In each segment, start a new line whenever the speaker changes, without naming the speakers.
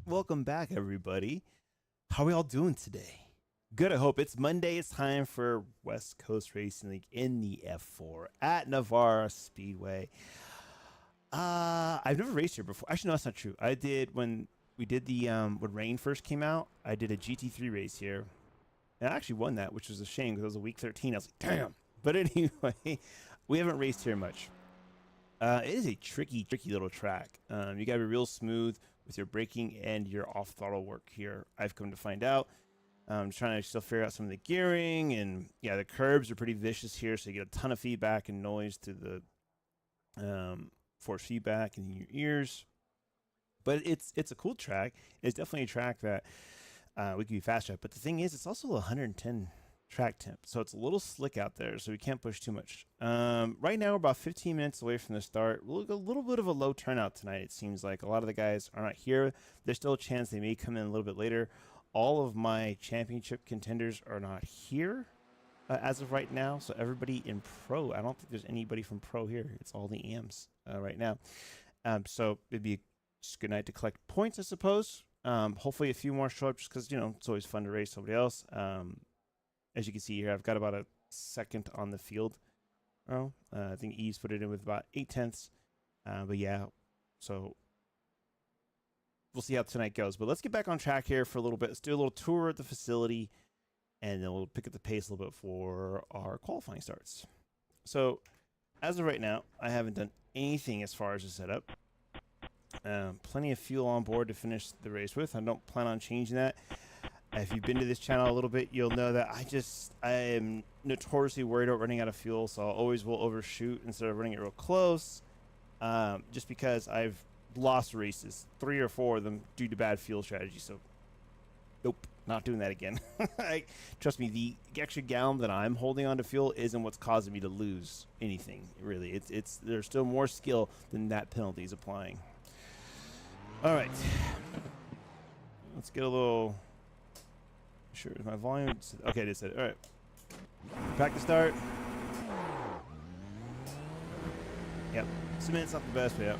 Welcome back, everybody. How are we all doing today? Good, I hope. It's Monday. It's time for West Coast Racing League in the F4 at Navarra Speedway. I've never raced here before. Actually, no, that's not true. I did when we did the when Rain first came out. I did a GT3 race here, and I actually won that, which was a shame because it was a week 13. I was like, damn. But anyway, we haven't raced here much. It is a tricky little track. You gotta be real smooth with your braking and your off throttle work here. I've come to find out. I'm trying to still figure out some of the gearing, and yeah, the curbs are pretty vicious here, so you get a ton of feedback and noise through the force feedback in your ears. But it's a cool track. It's definitely a track that we can be faster at. But the thing is, it's also 110 track temp, so it's a little slick out there, so we can't push too much. Right now we're about 15 minutes away from the start. We'll a little bit of a low turnout tonight. It seems like a lot of the guys are not here. There's still a chance they may come in a little bit later. All of my championship contenders are not here as of right now, so everybody in pro, I don't think there's anybody from pro here. It's all the AMs right now. So it'd be just a good night to collect points, I suppose. Hopefully a few more show up, just because, you know, it's always fun to race somebody else. As you can see here, I've got about a second on the field. I think E's put it in with about 8/10. But yeah, so we'll see how tonight goes. But let's get back on track here for a little bit. Let's do a little tour at the facility, and then we'll pick up the pace a little bit for our qualifying starts. So as of right now, I haven't done anything as far as the setup. Plenty of fuel on board to finish the race with. I don't plan on changing that. If you've been to this channel a little bit, you'll know that I am notoriously worried about running out of fuel, so I always will overshoot instead of running it real close, just because I've lost races, 3 or 4 of them, due to bad fuel strategy. So nope, not doing that again. Trust me, the extra gallon that I'm holding on to fuel isn't what's causing me to lose anything, really. It's there's still more skill than that penalty is applying. All right, let's get a little... Sure, is my volume... Okay, it said it. All right. Back to start. Yep. Cement's not the best, but yep.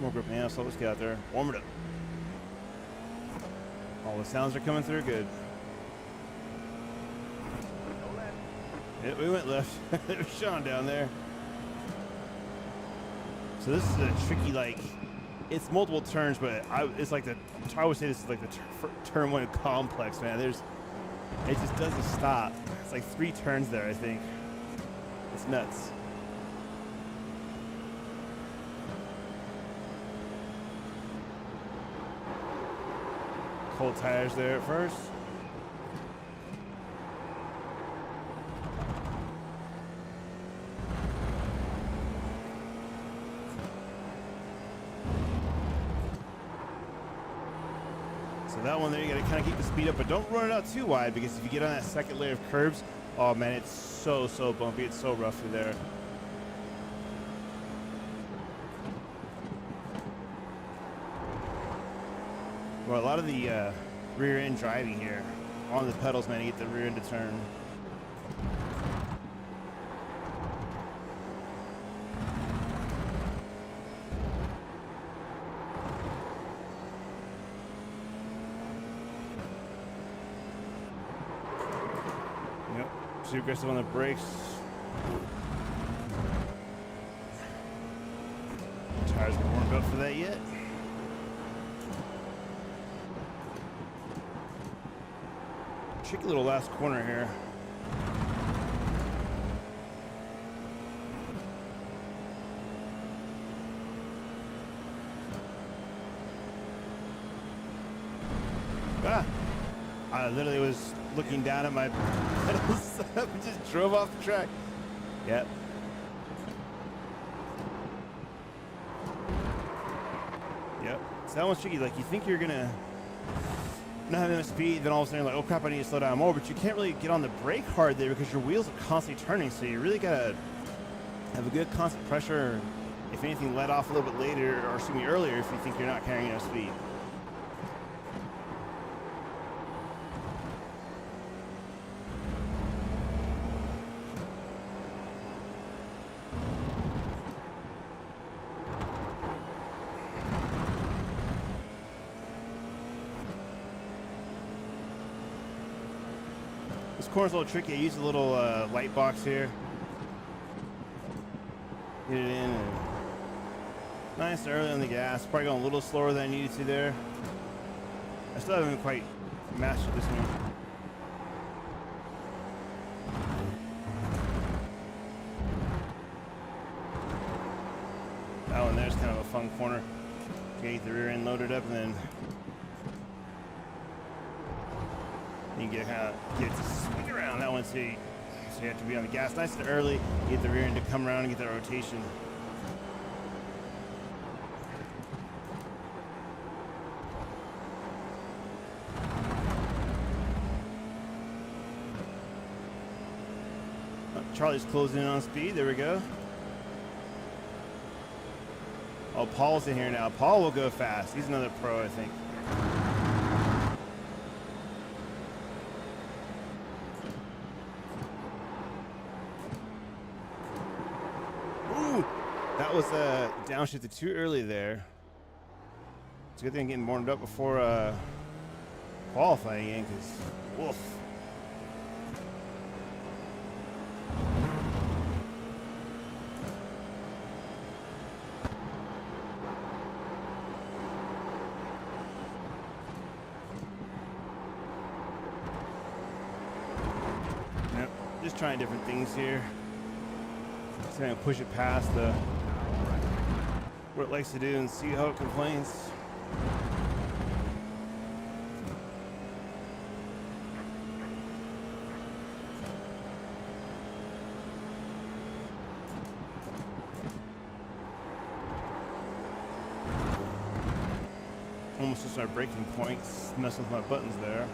More grip now, so let's get out there. Warm it up. All the sounds are coming through good. Yep, we went left. There's Sean down there. So this is a tricky, like... It's multiple turns, but it's like the... I would say this is like the turn 1 complex, man. It just doesn't stop. It's like 3 turns there, I think. It's nuts. Cold tires there at first. That one there, you gotta kind of keep the speed up, but don't run it out too wide, because if you get on that second layer of curbs, oh man, it's so bumpy. It's so rough through there. Well, a lot of the rear end driving here on the pedals, man, to get the rear end to turn. Too aggressive on the brakes. Tires aren't warmed up for that yet. Tricky little last corner here. I literally was looking down at my pedals and just drove off the track. Yep. Yep. So that one's tricky. Like, you think you're gonna not have enough speed, then all of a sudden you're like, oh crap, I need to slow down more. But you can't really get on the brake hard there because your wheels are constantly turning. So you really gotta have a good constant pressure. If anything, let off a little bit later, or excuse me, earlier, if you think you're not carrying enough speed. This corner's a little tricky. I used a little light box here. Get it in. And nice early on the gas. Probably going a little slower than I needed to there. I still haven't quite mastered this one. That one there's kind of a fun corner. Get the rear end loaded up and then you get to swing around that one, so you have to be on the gas nice and early, get the rear end to come around and get that rotation. Oh, Charlie's closing in on speed. There we go. Oh, Paul's in here now. Paul will go fast. He's another pro, I think. Ooh, that was downshifted too early there. It's a good thing getting warmed up before qualifying in, because woof. Just trying different things here. Just gonna push it past what it likes to do and see how it complains. Almost just our breaking points, messing with my buttons there.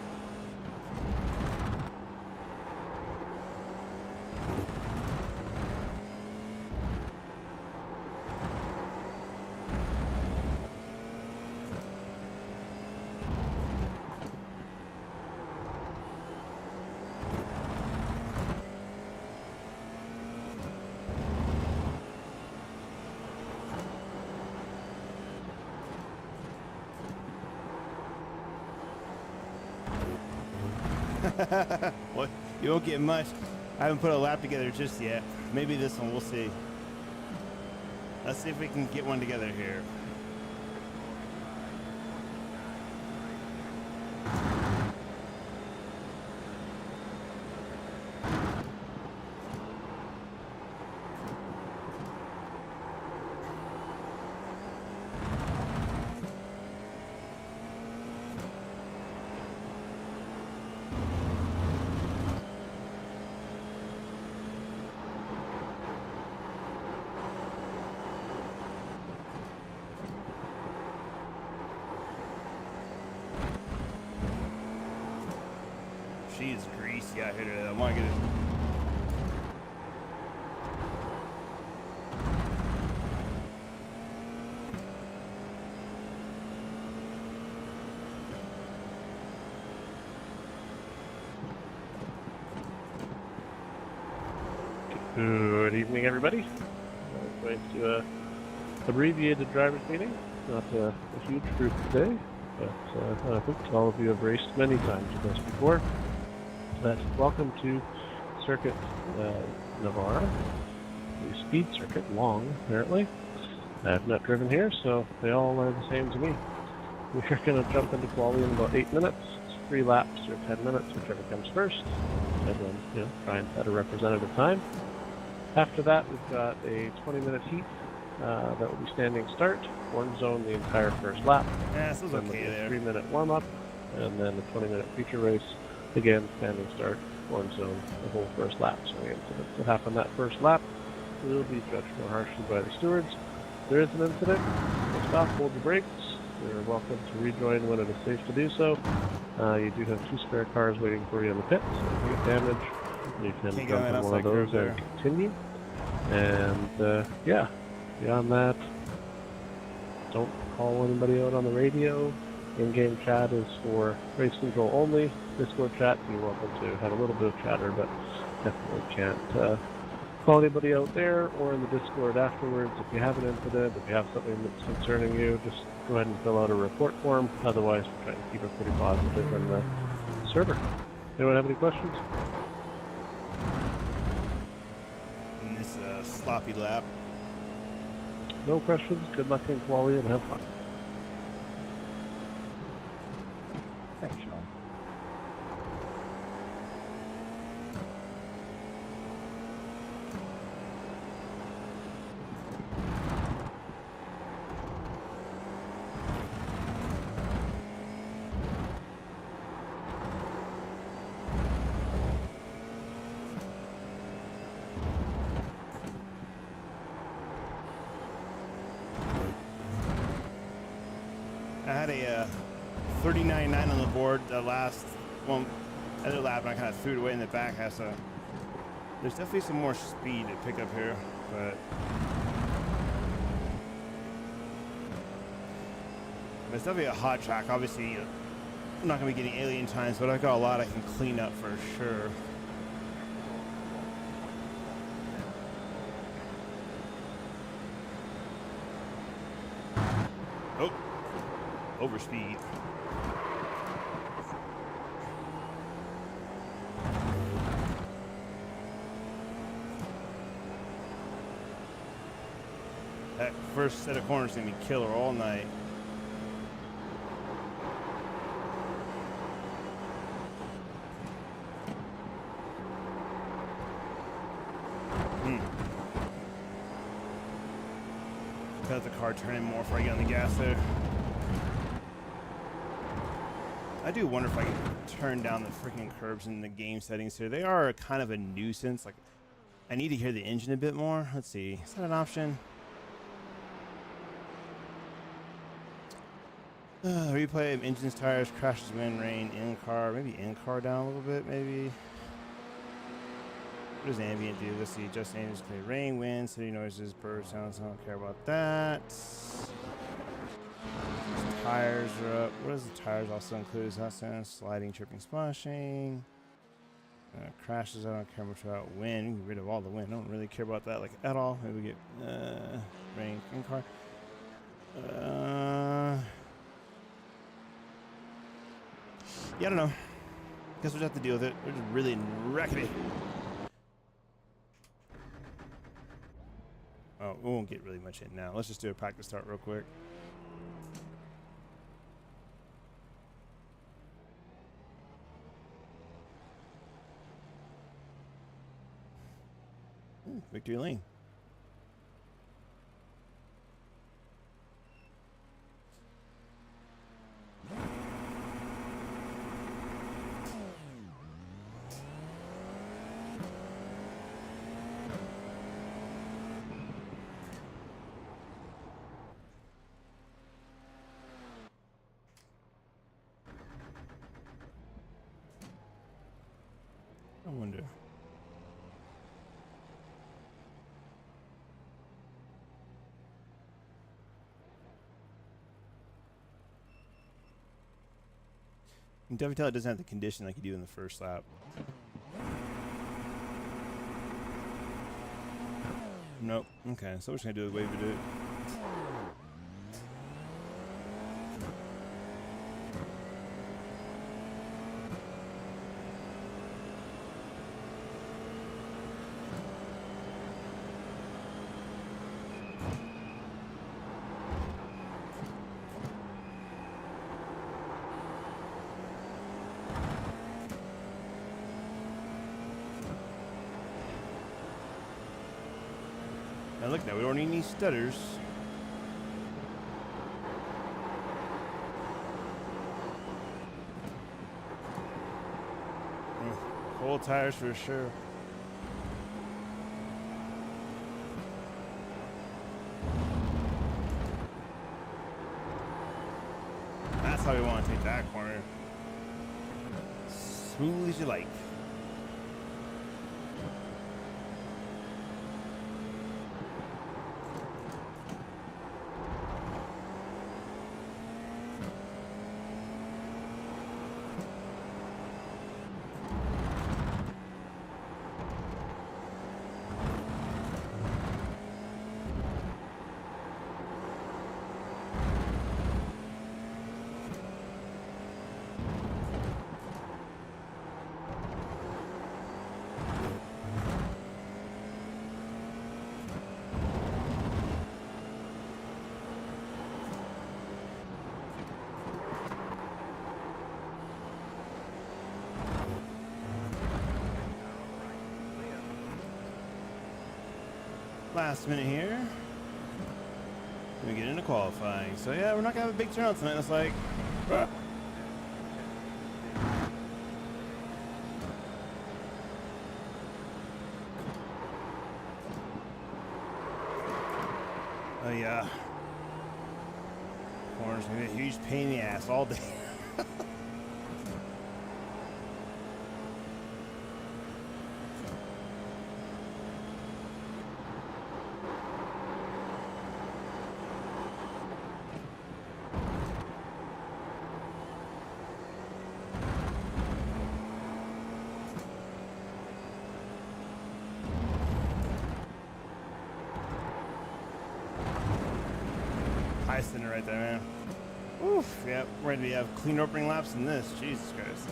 Well, you won't get much. I haven't put a lap together just yet. Maybe this one, we'll see. Let's see if we can get one together here. She is greasy out here today. I want to get it.
Good evening, everybody. We're going to abbreviated driver's meeting. Not a huge group today, but I think all of you have raced many times with us before. But welcome to Circuit Navarra, the speed circuit, long apparently. I've not driven here, so they all are the same to me. We're going to jump into quali in about 8 minutes. It's 3 laps or 10 minutes, whichever comes first, and then try and set a representative time. After that, we've got a 20-minute heat that will be standing start, one zone the entire first lap.
Yeah, this was okay there.
3-minute warm-up, and then a 20-minute feature race. Again, standing start, one zone, the whole first lap. So the incidents that happen that first lap will be judged more harshly by the stewards. If there is an incident, we'll stop, hold the brakes. You're welcome to rejoin when it is safe to do so. You do have 2 spare cars waiting for you in the pit, so if you get damage, you can jump in one of those and continue. And yeah, beyond that, don't call anybody out on the radio. In-game chat is for race control only. Discord chat, you're welcome to have a little bit of chatter, but definitely can't call anybody out there or in the Discord afterwards. If you have an incident, if you have something that's concerning you, just go ahead and fill out a report form. Otherwise, we're trying to keep it pretty positive in the server. Anyone have any questions?
It's a sloppy lap.
No questions. Good luck in quality and have fun.
Thanks, Sean.
I had a 39.9 on the board the last one, other lap, and I kind of threw it away in the back half. So there's definitely some more speed to pick up here, but it's definitely a hot track. Obviously, I'm not going to be getting alien times, but I've got a lot I can clean up for sure. Oh, overspeed. That first set of corners is going to be killer all night. Got the car turning more before I get on the gas there. I do wonder if I can turn down the freaking curbs in the game settings here. They are kind of a nuisance. Like, I need to hear the engine a bit more. Let's see. Is that an option? Replay engines, tires, crashes, wind, rain, in-car. Maybe in-car down a little bit, maybe. What does ambient do? Let's see. Just ambient display. Rain, wind, city noises, bird sounds. I don't care about that. Tires are up. What does the tires also include? Is that sense? Sliding, tripping, splashing. Crashes. I don't care much about wind. Get rid of all the wind. I don't really care about that like at all. Maybe we get rain, in-car. Yeah, I don't know. Guess we'll just have to deal with it. We're just really wrecking it. Oh, we won't get really much in now. Let's just do a practice start real quick. Victory lane. I wonder. You can definitely tell it doesn't have the condition like you do in the first lap. Nope. Okay, so we're just gonna do the way we do it. Now look, now we don't need any stutters. Cold tires for sure. That's how we want to take that corner. Smooth as you like. last minute here. We get into qualifying. So yeah, we're not gonna have a big turnout tonight. It's like, oh yeah, corners gonna be a huge pain in the ass all day. High center right there, man. Oof, yeah, we're ready to have clean opening laps in this. Jesus Christ.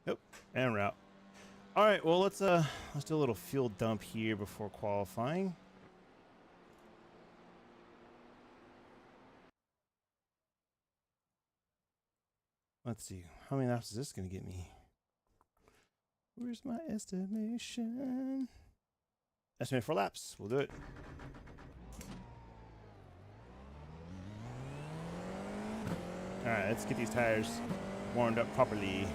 Yep, and route. All right, well let's do a little fuel dump here before qualifying. Let's see, how many laps is this gonna get me? Where's my estimation? Estimate 4 laps. We'll do it. All right, let's get these tires warmed up properly.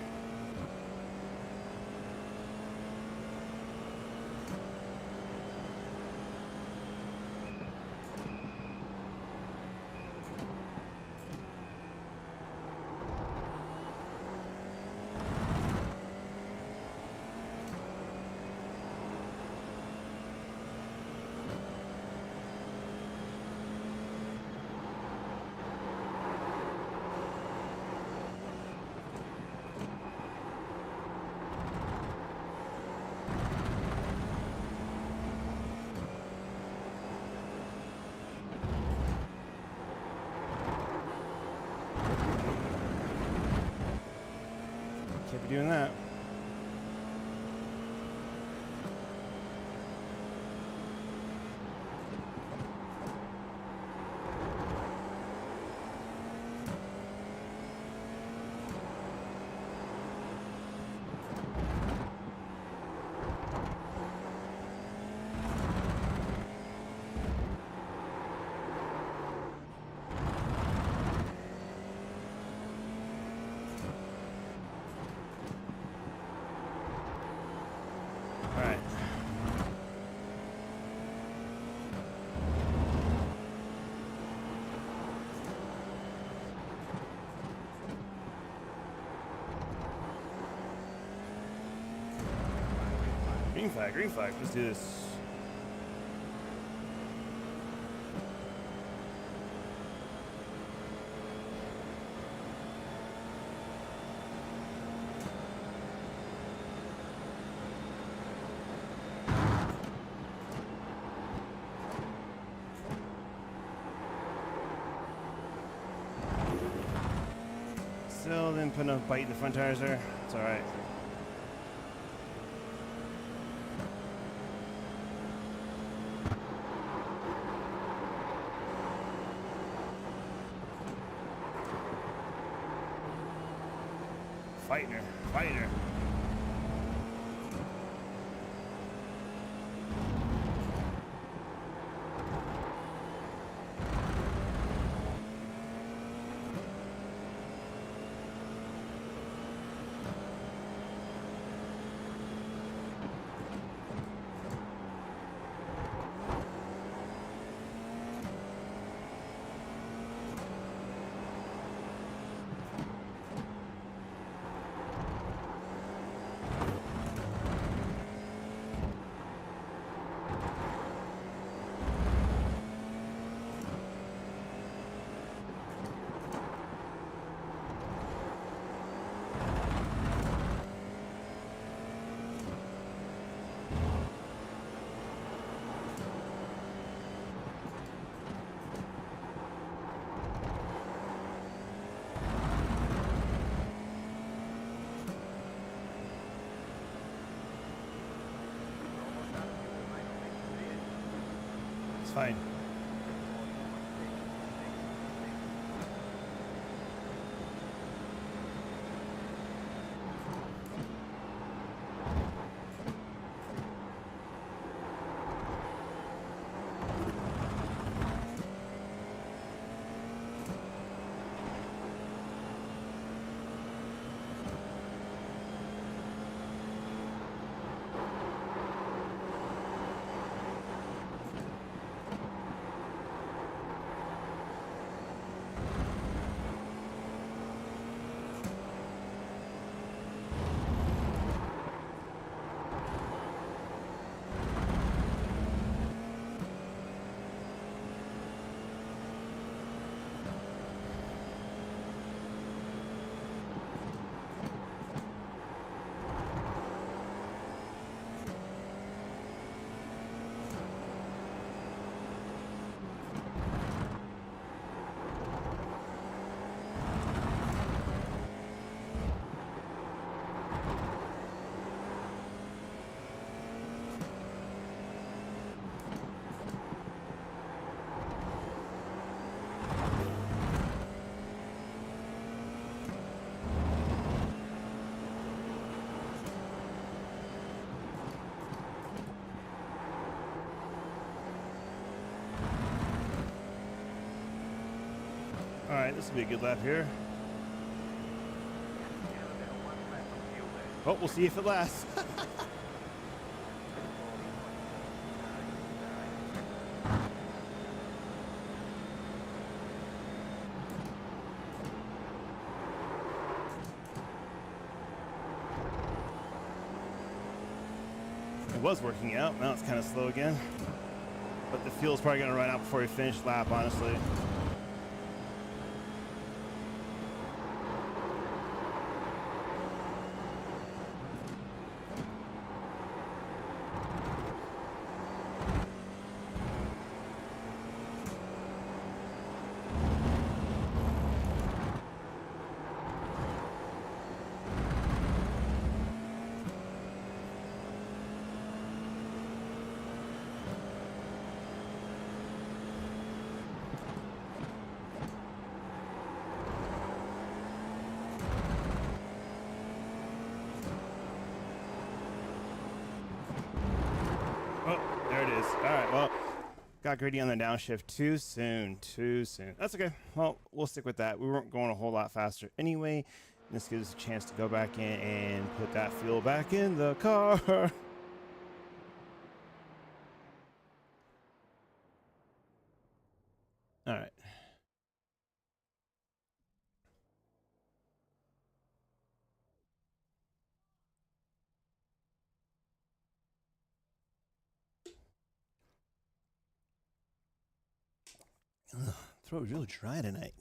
Can't be doing that. Green flag, let's do this. Still didn't put enough bite in the front tires there. It's alright. Fighting her, fighting her. Fine. All right, this will be a good lap here. Oh, we'll see if it lasts. It was working out. Now it's kind of slow again. But the fuel's probably going to run out before we finish lap, honestly. Oh, there it is. All right, well, got greedy on the downshift too soon, too soon. That's okay. Well, we'll stick with that. We weren't going a whole lot faster anyway. This gives us a chance to go back in and put that fuel back in the car. All right. Throat was really dry tonight.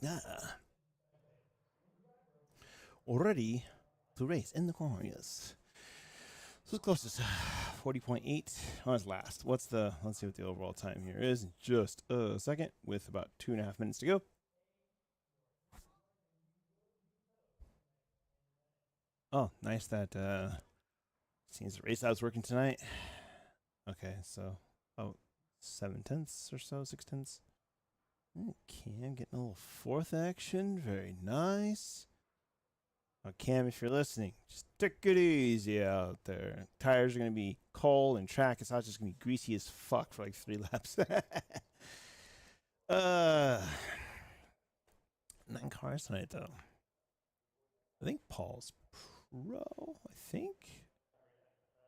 Already to race in the car, yes. So it's closest 40.8 on his last. Let's see what the overall time here is in just a second with about 2.5 minutes to go. Oh, nice that seems the race I was working tonight. Okay, so 7/10 or so, 6/10. Okay, I'm getting a little fourth action. Very nice. Oh, Cam, if you're listening, just take it easy out there. Tires are going to be cold and track is just going to be greasy as fuck for like 3 laps. 9 cars tonight, though. I think Paul's pro, I think.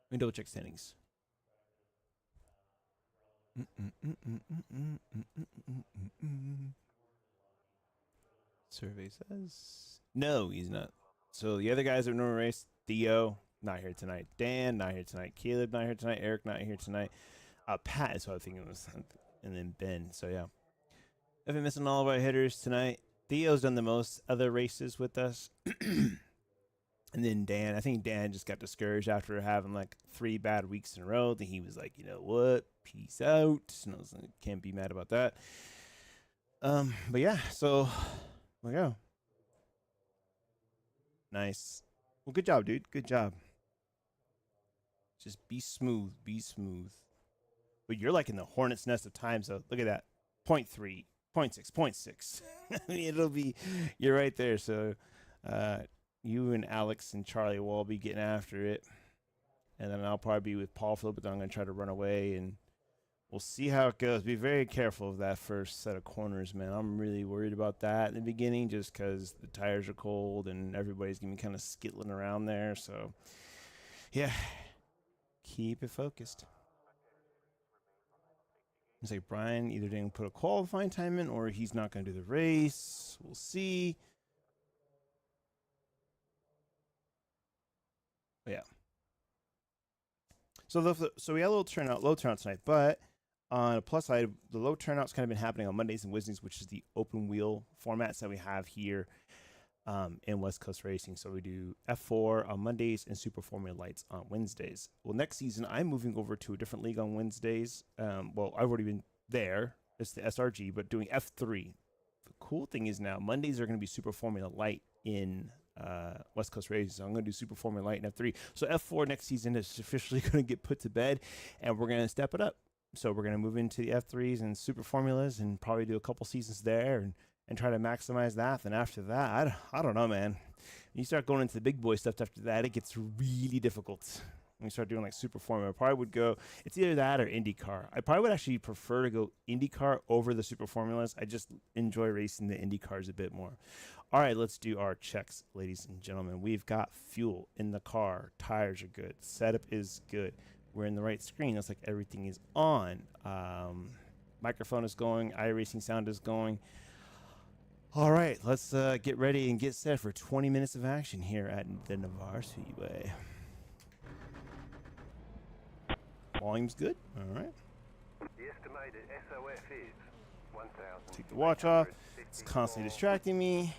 Let me double check standings. Survey says no, he's not. So the other guys that normally race, Theo, not here tonight. Dan, not here tonight. Caleb, not here tonight. Eric, not here tonight. Pat is what I think it was. And then Ben. So yeah. I've been missing all of our hitters tonight. Theo's done the most other races with us. And then Dan, I think Dan just got discouraged after having like 3 bad weeks in a row. Then he was like, you know what? Peace out. And I was like, can't be mad about that. But yeah, so there we go. Nice. Well, good job, dude. Good job. Just be smooth. Be smooth. But you're like in the hornet's nest of time. So look at that, 0.3, 0.6, 0.6. I mean, you're right there. So you and Alex and Charlie will all be getting after it. And then I'll probably be with Paul for a little bit. I'm going to try to run away, and we'll see how it goes. Be very careful of that first set of corners, man. I'm really worried about that in the beginning just because the tires are cold and everybody's going to be kind of skittling around there. So, yeah, keep it focused. It's like Brian either didn't put a qualifying time in or he's not going to do the race. We'll see. But yeah. So we had a little low turnout tonight, but on a plus side, the low turnout's kind of been happening on Mondays and Wednesdays, which is the open wheel formats that we have here in West Coast Racing. So we do F4 on Mondays and Super Formula Lights on Wednesdays. Well, next season, I'm moving over to a different league on Wednesdays. Well, I've already been there. It's the SRG, but doing F3. The cool thing is now Mondays are going to be Super Formula Light in West Coast Racing. So I'm going to do Super Formula Light in F3. So F4 next season is officially going to get put to bed, and we're going to step it up. So we're going to move into the F3s and Super Formulas and probably do a couple seasons there and try to maximize that. And after that, I don't know, man. When you start going into the big boy stuff after that, it gets really difficult. When you start doing like Super Formula, I probably would go, it's either that or IndyCar. I probably would actually prefer to go IndyCar over the Super Formulas. I just enjoy racing the IndyCars a bit more. All right, let's do our checks, ladies and gentlemen. We've got fuel in the car. Tires are good. Setup is good. We're in the right screen. Looks like everything is on. Microphone is going. iRacing sound is going. All right, let's get ready and get set for 20 minutes of action here at the Navarra Speedway. Volume's good. All right.
The estimated SOF is 1,000.
Take the watch off. It's constantly distracting me.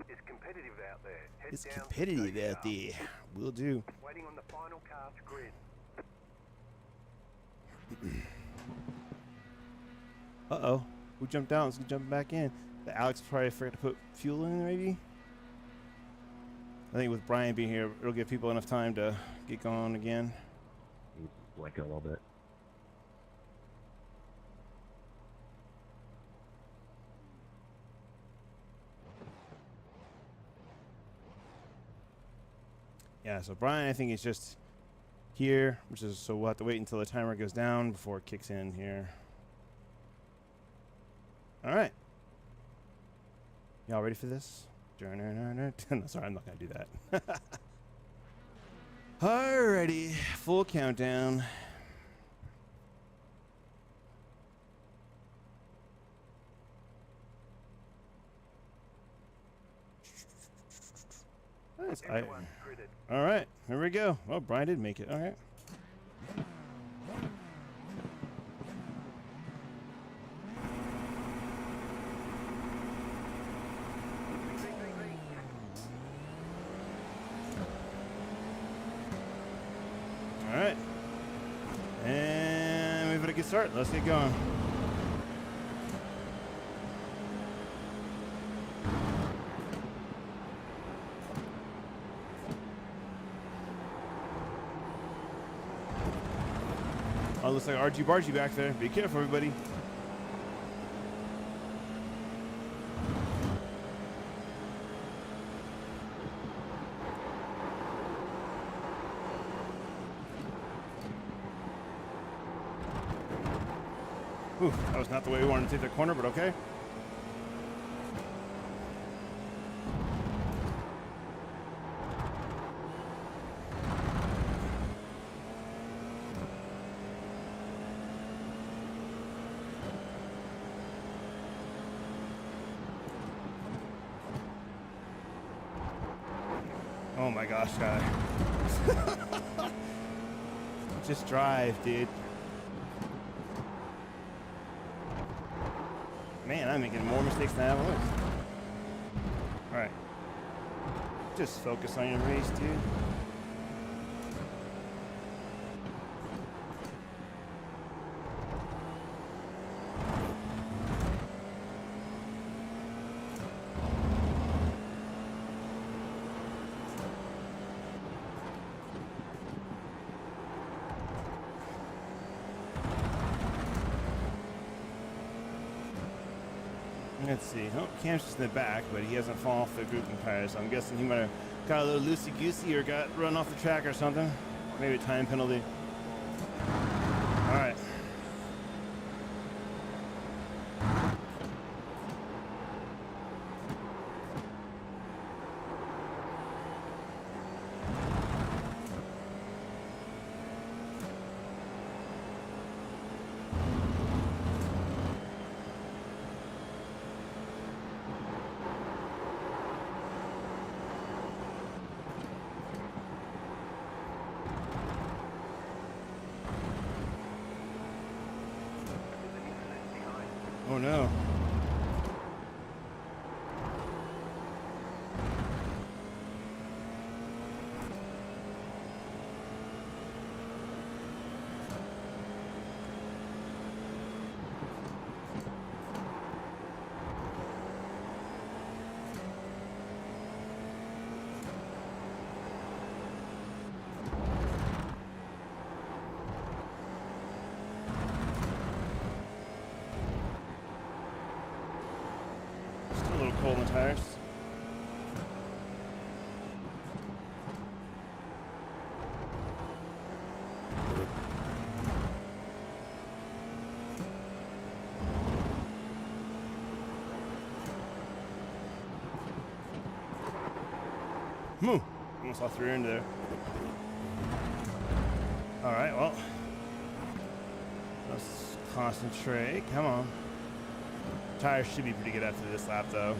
It's competitive out there. Head
It's
down
competitive
to
out there. Will do.
Waiting on the final cast grid.
Uh-oh. Who jumped out? Let's jump back in. The Alex probably forgot to put fuel in, maybe? I think with Brian being here, it'll give people enough time to get going again.
Like a little bit.
Yeah, so Brian, I think, is just here, which is, so we'll have to wait until the timer goes down before it kicks in here. All right. Y'all ready for this? No, sorry, I'm not going to do that. Alrighty, full countdown. Nice.
Everyone's gridded.
All right, here we go. Well, Brian did make it. All right. All right. And we better get started. Let's get going. Oh, looks like RG Bargy back there. Be careful, everybody. Ooh, that was not the way we wanted to take that corner, but okay. Oh my gosh, guy. Just drive, dude. Man, I'm making more mistakes than I ever was. Alright. Just focus on your race, dude. Let's see. Oh, Cam's just in the back, but he hasn't fallen off the grouping tires, so I'm guessing he might have got a little loosey-goosey or got run off the track or something. Maybe a time penalty. All right. Oh no. Still a little cold in the tires. Moo! Almost off the rear end there. Alright, well. Let's concentrate. Come on. Tires should be pretty good after this lap, though.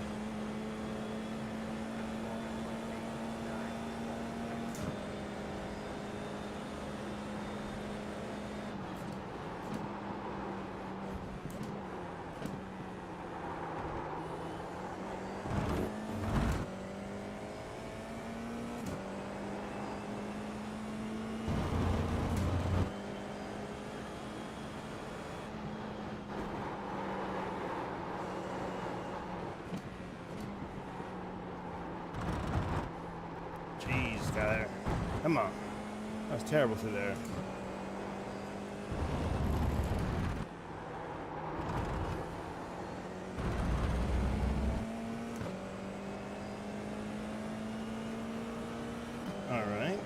Jeez, Skyler. Come on. That was terrible through there. All right.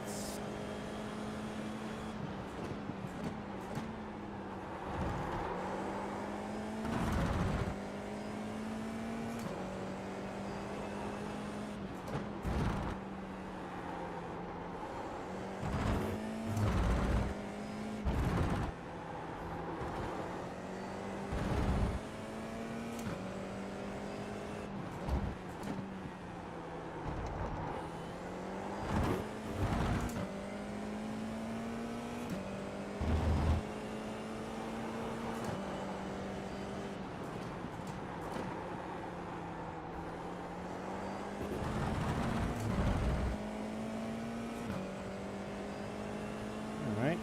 Alright.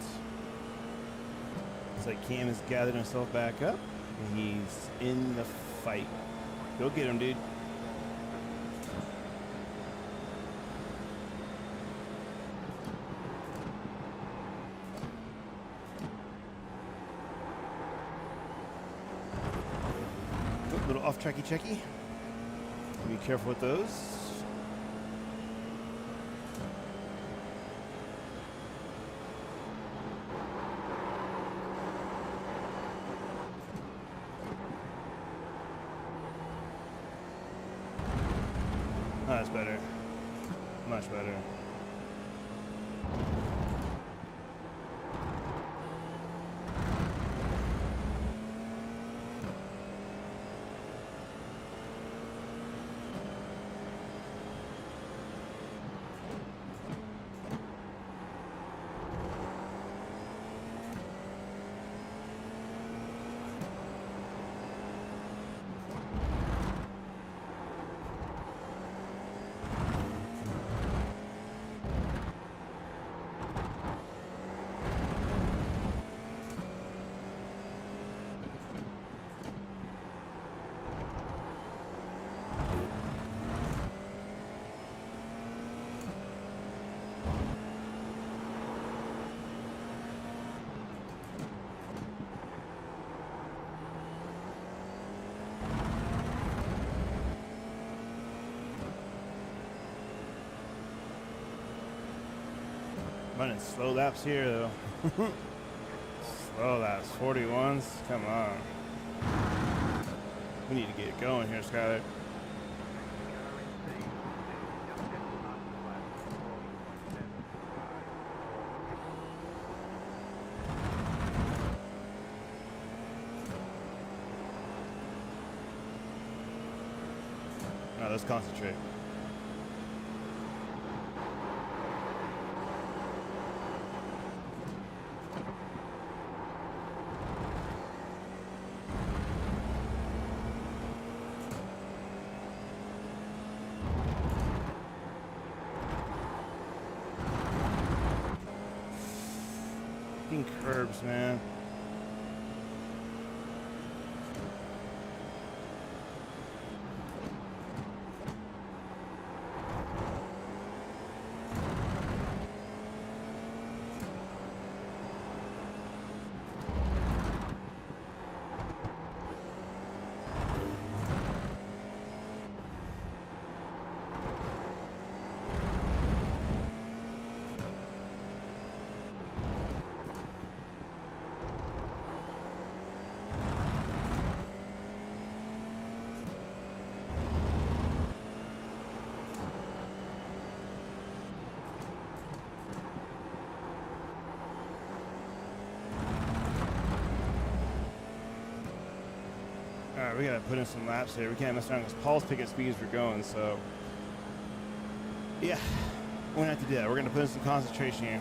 Looks like Cam has gathered himself back up, and he's in the fight. Go get him, dude. Oh, little off-tracky checky. Be careful with those. Oh, that's better. Much better. Running slow laps here though. Slow laps, 41s. Come on. We need to get it going here, Skyler. All right, let's concentrate. Curbs, man. Alright, we gotta put in some laps here. We can't mess around because Paul's picking speeds we're going, so. Yeah, we're gonna have to do that. We're gonna put in some concentration here.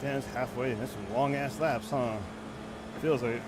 Damn, it's halfway. That's some long ass laps, huh? Feels like it.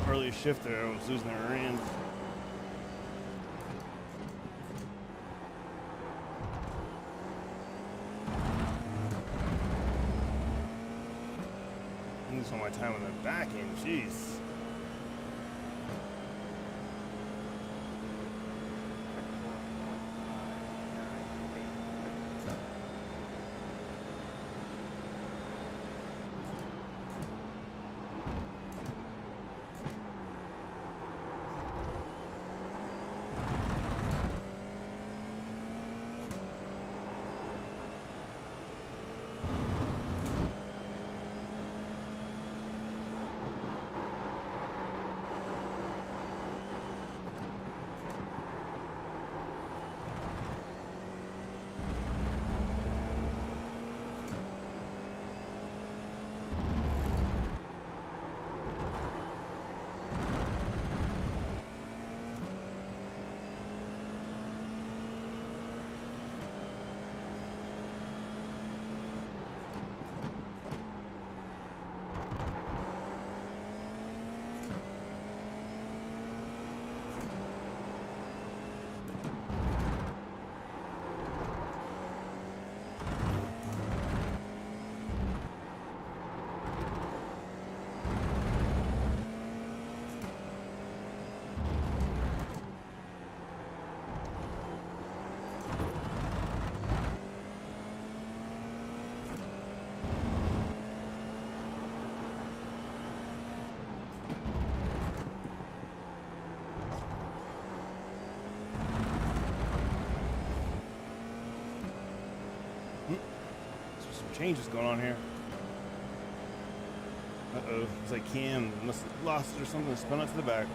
Early shift there, I was losing the rear end. I need some of my time on the back end, jeez. changes going on here. Uh-oh. It's like Cam must have lost it or something and spun it to the back.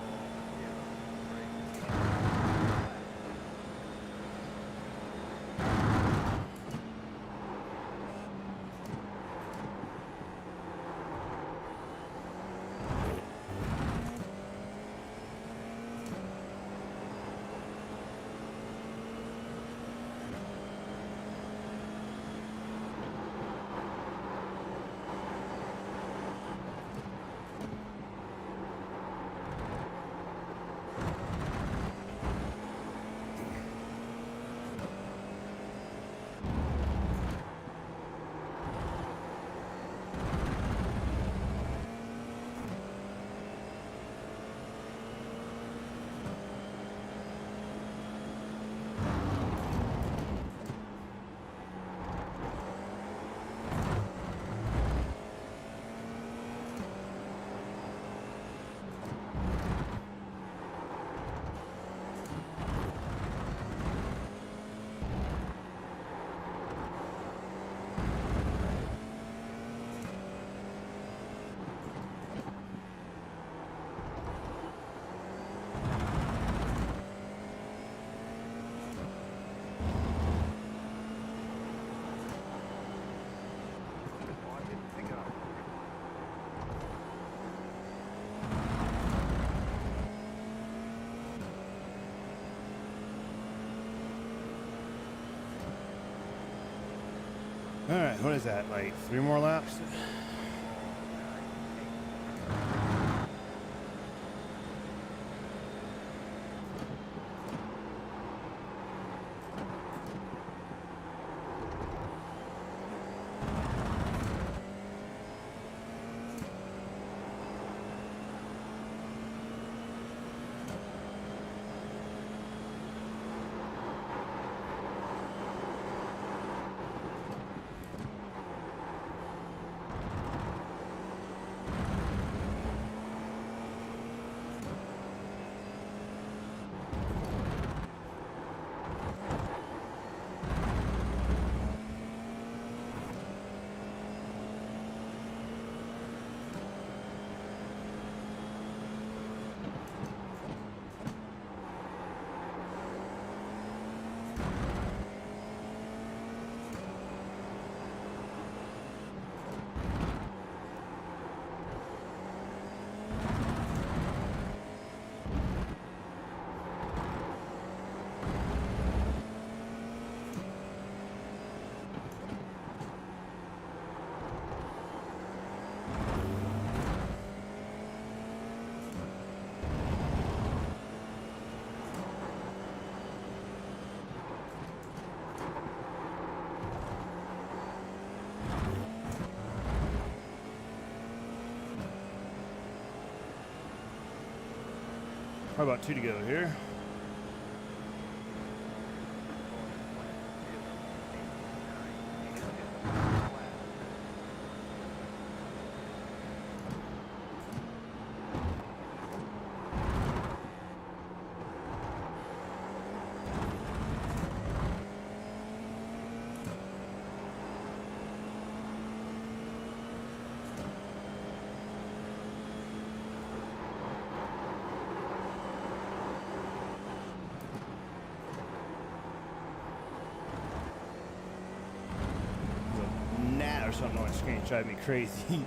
All right, what is that? Like 3 more laps? Probably about 2 to go here. Or something on my screen drive me crazy.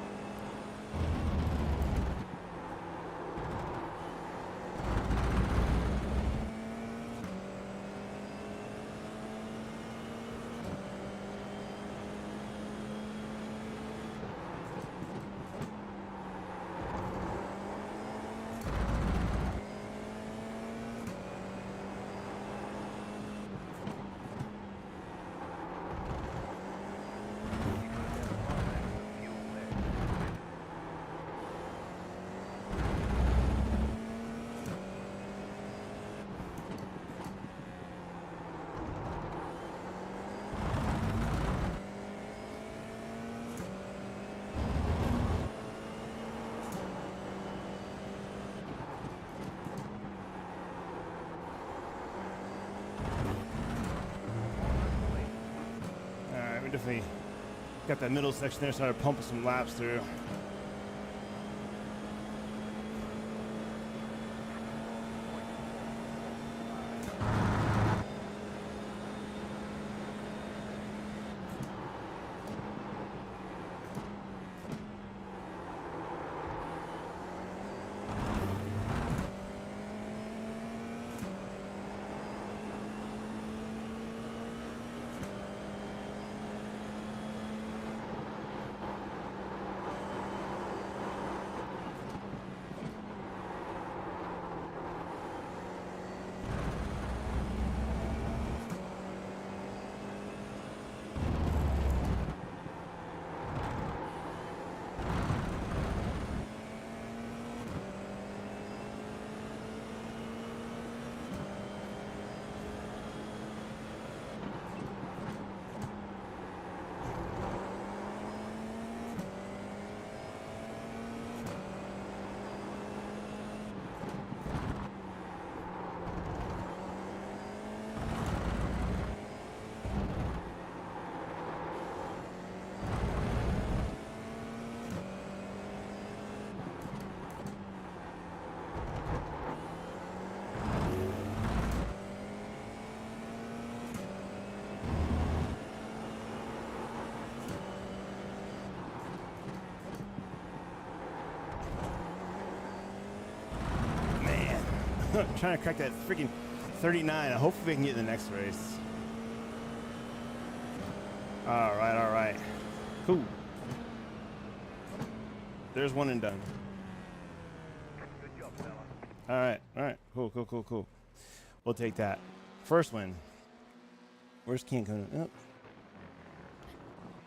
Definitely Got that middle section there, started pumping some laps through. Trying to crack that freaking 39. I hope we can get in the next race. All right. Cool. There's one and done.
Good job, fella.
All right. Cool. We'll take that. First win. Where's King coming? Oh.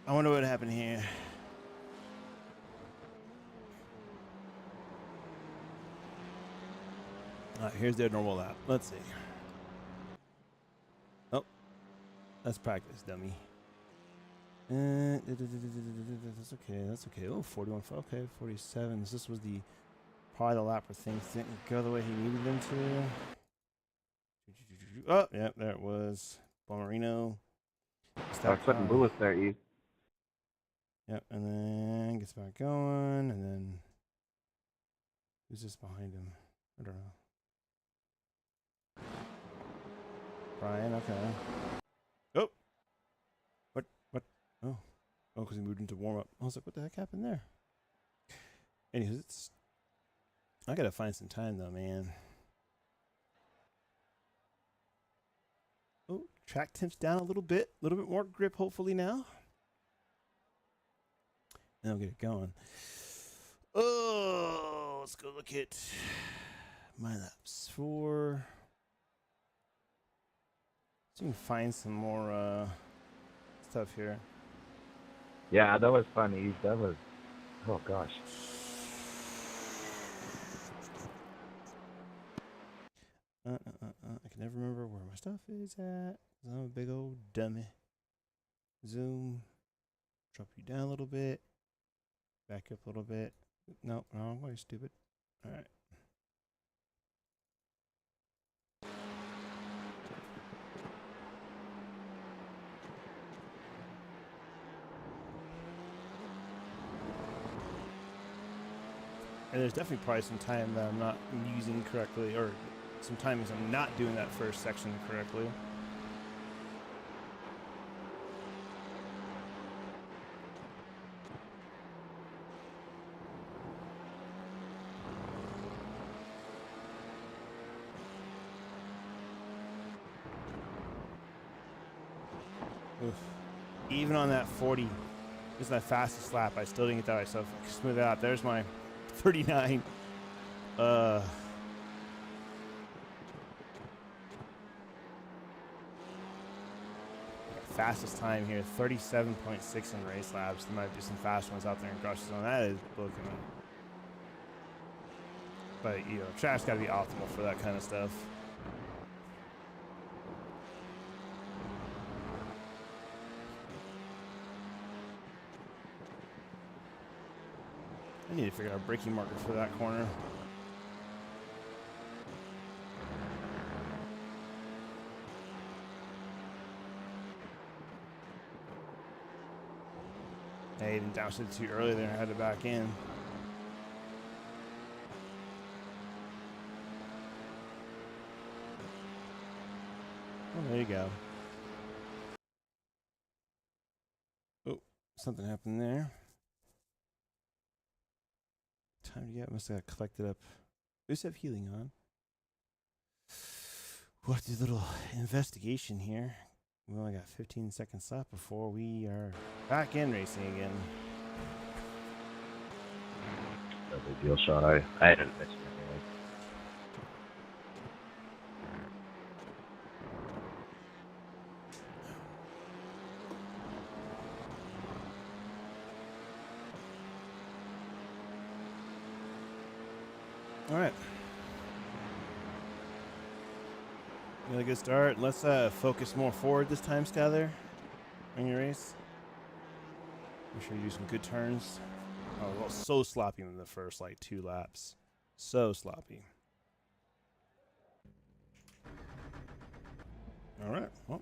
I wonder what happened here. All right, here's their normal lap. Let's see. Oh, that's practice, dummy. That's okay. Oh, 41. Okay, 47. This was probably the lap where things didn't go the way he needed them to. Oh, yeah, there it was. Bomberino.
Start putting Lewis there, Eve.
Yep, and then gets back going, and then who's this behind him? I don't know. Brian, okay. Oh! What? Oh, because he moved into warm-up. I was like, what the heck happened there? Anyways, I gotta find some time though, man. Oh, track temps down a little bit more grip hopefully now. And I'll get it going. Oh, let's go look at my laps for. So you can find some more stuff here.
Yeah, that was funny. That was, oh gosh.
I can never remember where my stuff is at. I'm a big old dummy. Zoom. Drop you down a little bit. Back up a little bit. No, wrong way, stupid. All right. And there's definitely probably some time that I'm not using correctly, or some times I'm not doing that first section correctly. Oof. Even on that 40, this is my fastest lap. I still didn't get that right, so smooth it out. There's my 39. Fastest time here, 37.6 in race labs. There might be some fast ones out there in Crush Zone. That is looking. But you know, track's got to be optimal for that kind of stuff. I need to figure out a braking marker for that corner. I even downshifted too early there and had to back in. Oh, there you go. Oh, something happened there. Time to get, must have got collected up. Who's have healing on? We'll have to do a little investigation here. We only got 15 seconds left before we are back in racing again.
No big deal, Sean. I had it missed.
All right. Really good start. Let's focus more forward this time, Skyler, in your race. Make sure you do some good turns. Oh, well, so sloppy in the first, like, 2 laps. So sloppy. All right. Well,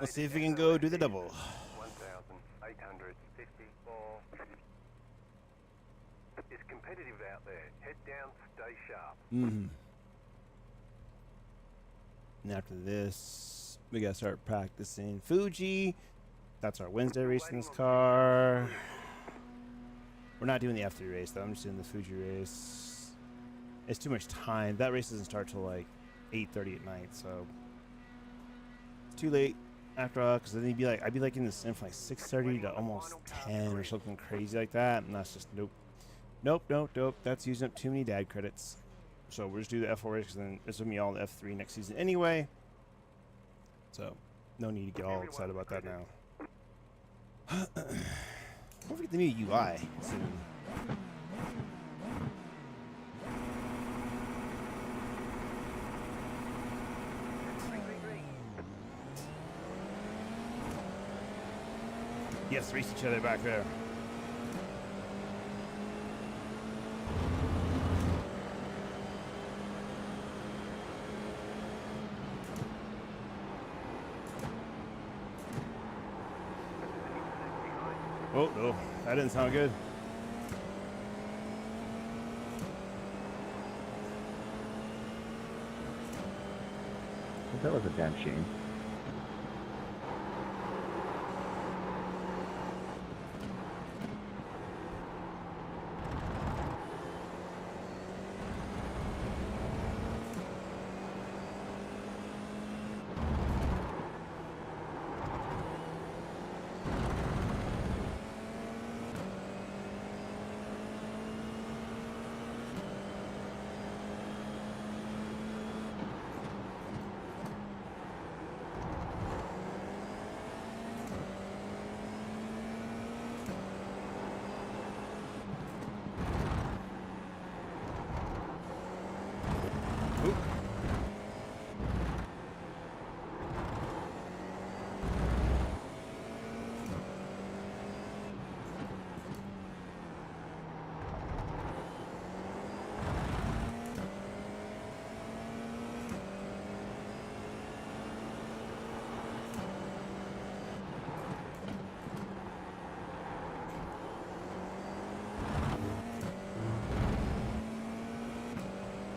let's see if we can go do the double.
1,854. It's competitive out there. Head down, stay sharp.
Mm-hmm. And after this, we gotta start practicing Fuji. That's our Wednesday race in this car. We're not doing the F3 race though. I'm just doing the Fuji race. It's too much time. That race doesn't start till like 8:30 at night, so it's too late after all. Because then I'd be like in the sim from like 6:30 to almost 10 or something crazy like that, and that's just nope. That's using up too many dad credits. So we'll just do the F4 race, because then it's going to be all the F3 next season anyway. So, no need to get all excited about that now. Don't forget the new UI soon. Yes, race each other back there. Oh, no, that didn't sound good.
That was a damn shame.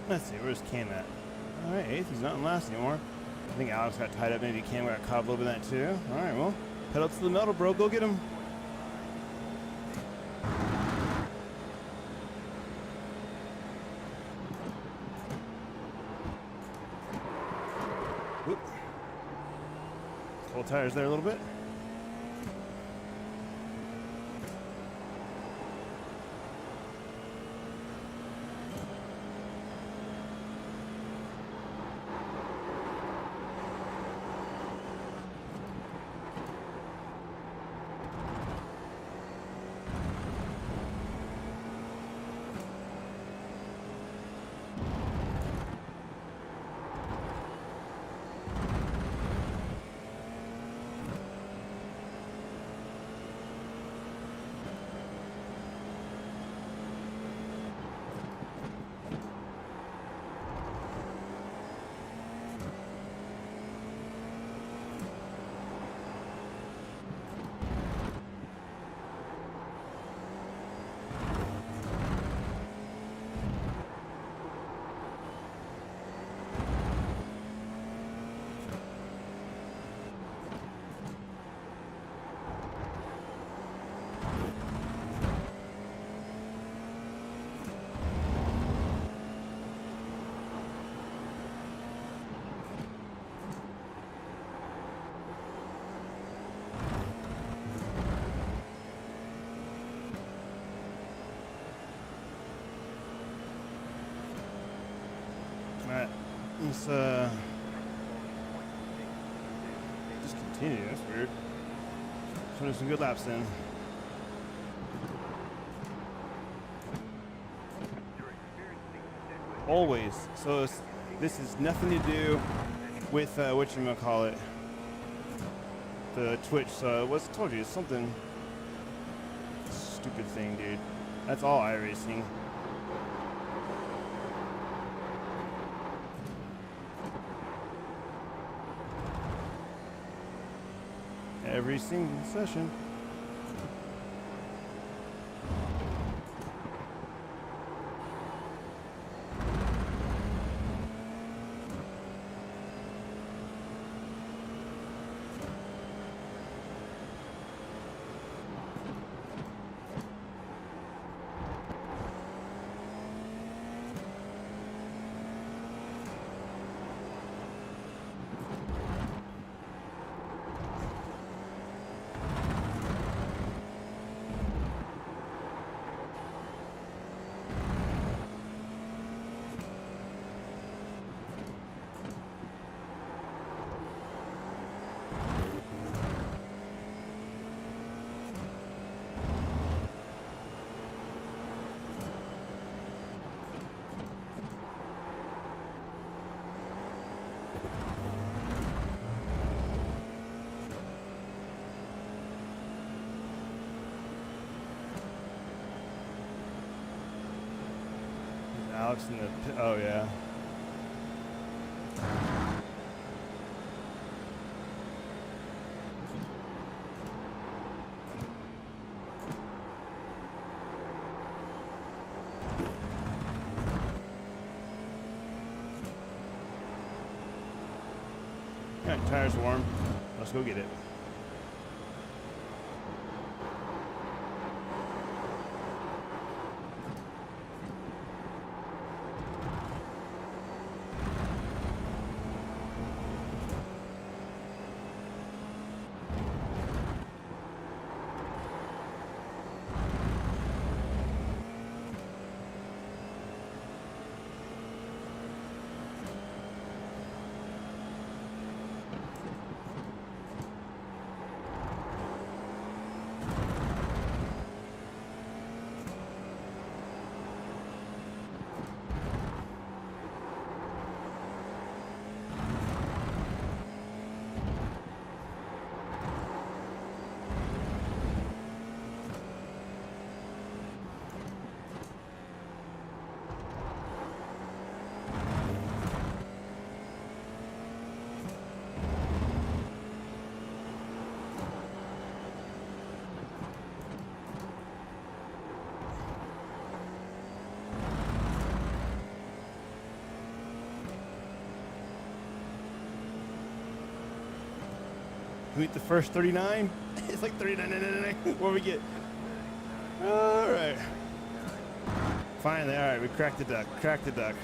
Let's see, where's Cam at? Alright, 8th, he's not in last anymore. I think Alex got tied up, maybe Cam got caught a little bit in that too. Alright, well, head up to the metal, bro, go get him. Whoop. Cold tires there a little bit.
Let's just continue. That's weird. Let's do some good laps then. Always. So this is nothing to do with whatchamacallit, the Twitch. So what's told you? It's something stupid thing, dude. That's all iRacing. Every single session. Alex in the pit. Oh yeah. Yeah, tires warm. Let's go get it. We meet the first 39. It's like 39.99. What we get? All right. Finally, all right. We cracked the duck. Cracked the duck.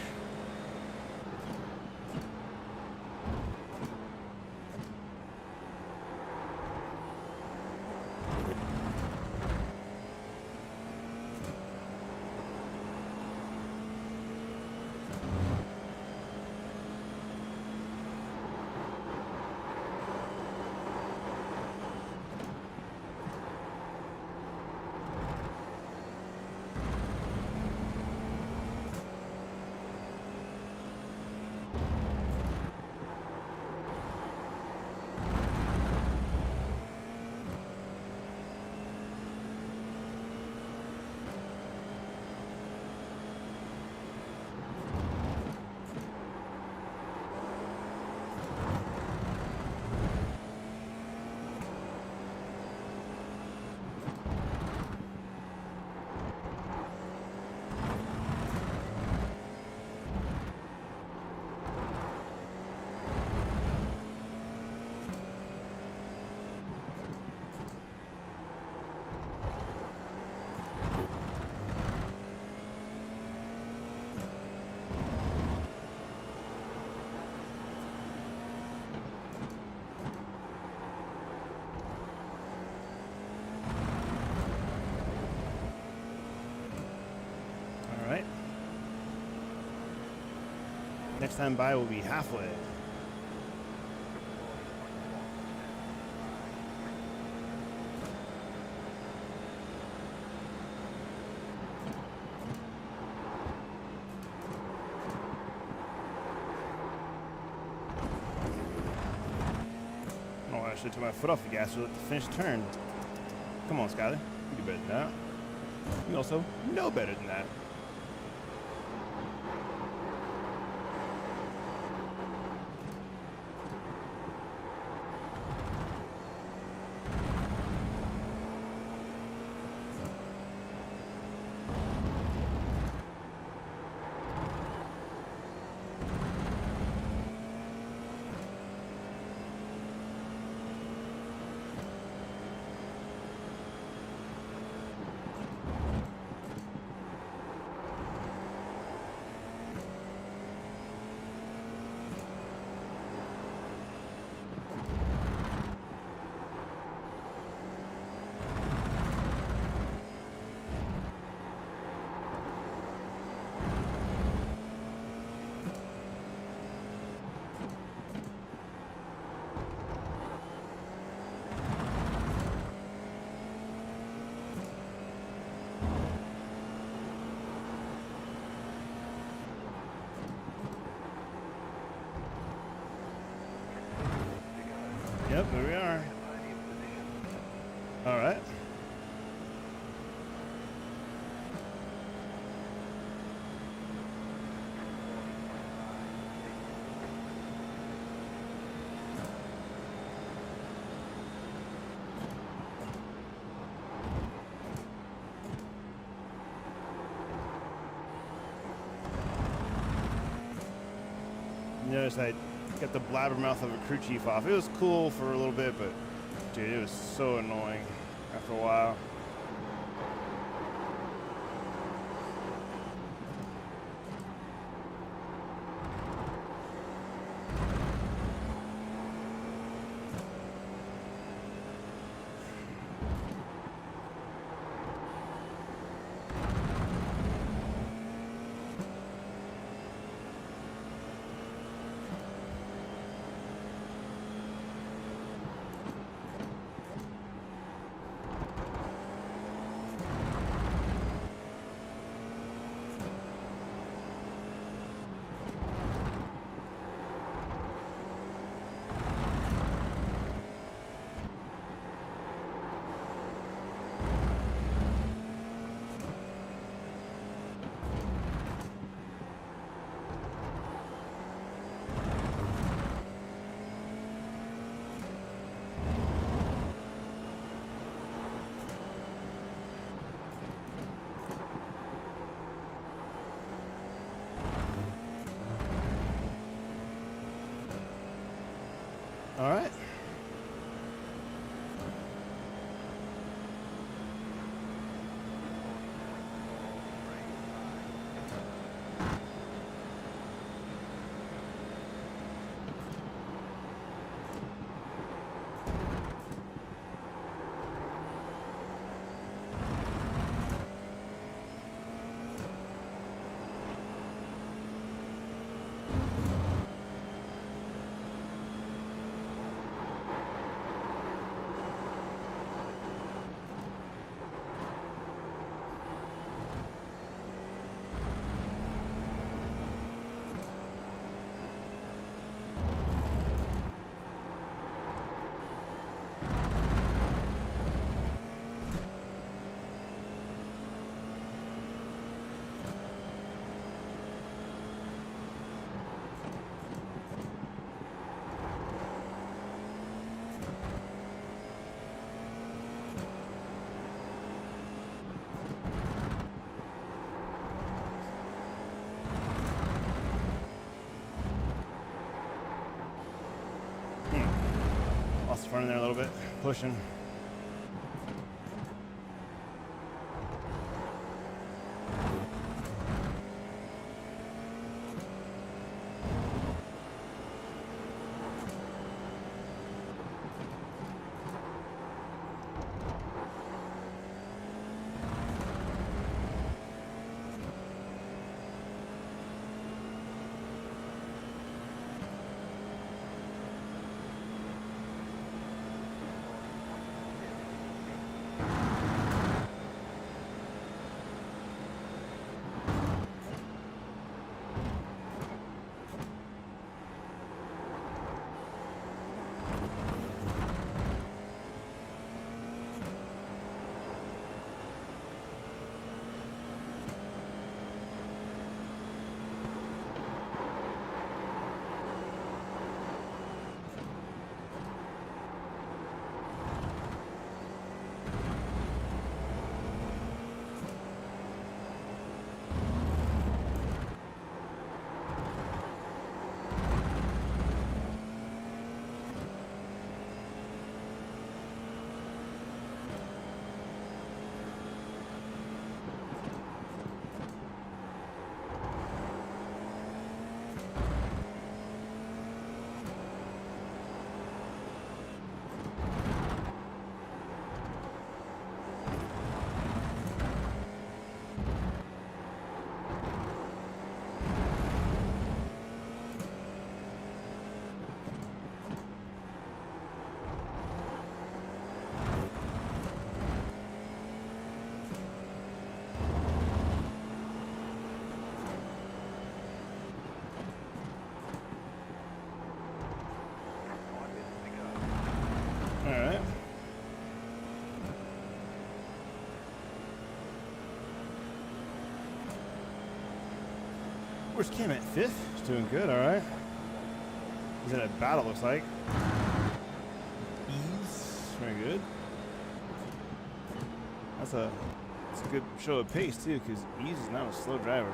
next time by will be halfway. Oh, I should have took my foot off the gas to finish the turn. Come on, Skyler. You do better than that. You also know better than that. Yep, there we are. All right. Notice I got the blabbermouth of a crew chief off. It was cool for a little bit, but dude, it was so annoying after a while. All right. Lost the front in there a little bit, pushing. where's Cam at? 5th? He's doing good, alright. He's in a battle, looks like. Ease. Very good. That's a good show of pace, too, because Ease is not a slow driver.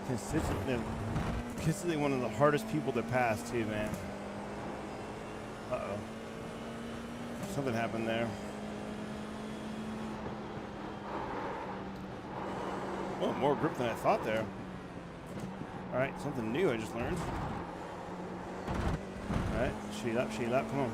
Consistently one of the hardest people to pass, too, man. Uh-oh. Something happened there. Oh, more grip than I thought there. Alright, something new I just learned. Alright, shade up, come on.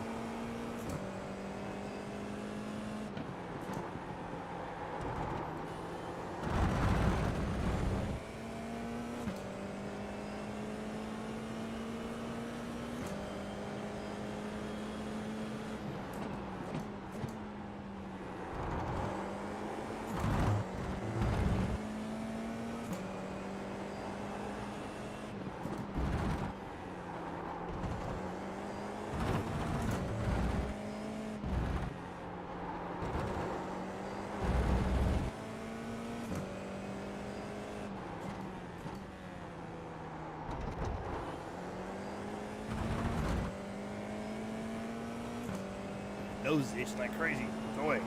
Nose is itching like crazy. Go away.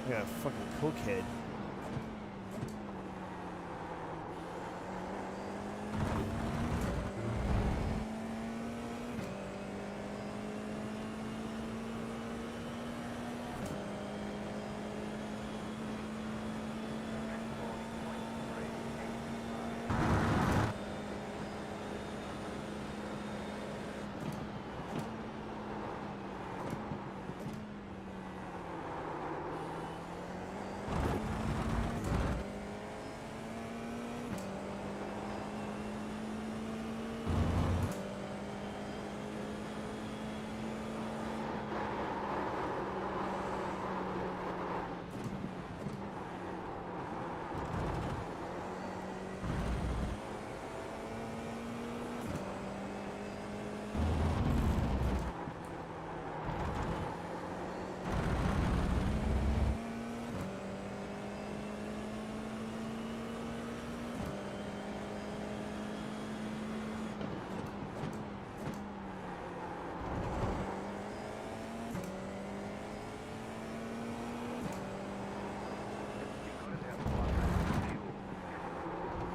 I got a fucking coke head.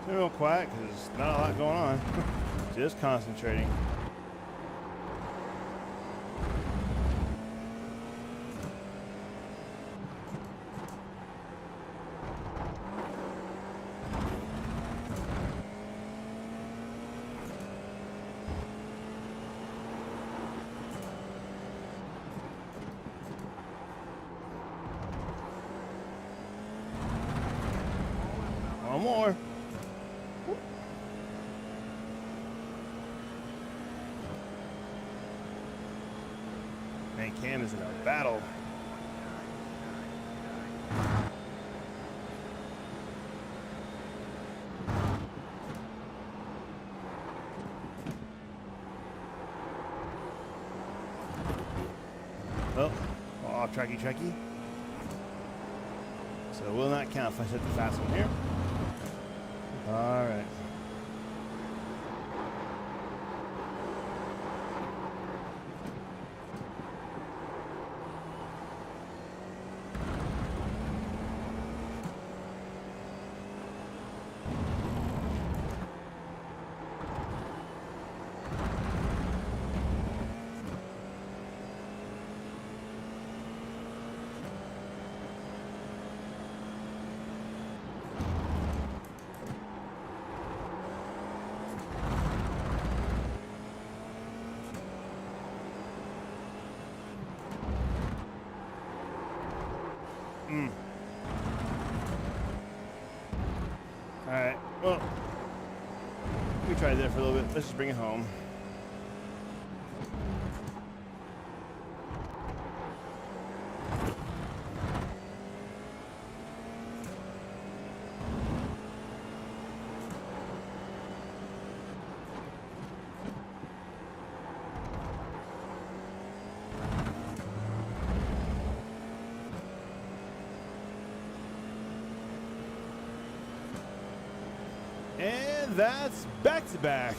They're real quiet because there's not a lot going on. Just concentrating. One more. Man, Cam is in a battle. Oh, off tracky. So it will not count if I set the fast one here. All right. Alright, well, we tried that for a little bit. Let's just bring it home. And And that's back to back.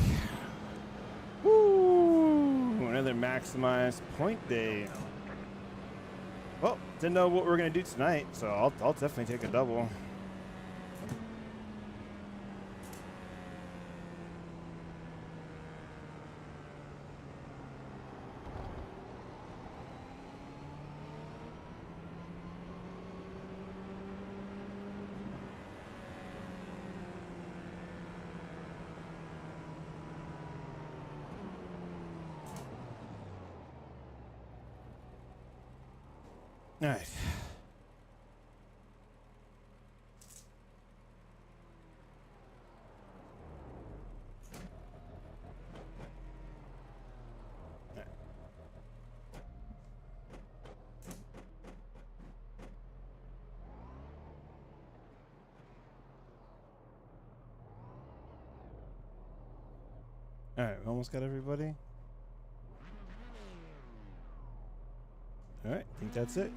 Woo! Another maximized point day. Well, didn't know what we were gonna do tonight, so I'll definitely take a double. All right. All right, we almost got everybody. All right, I think that's it.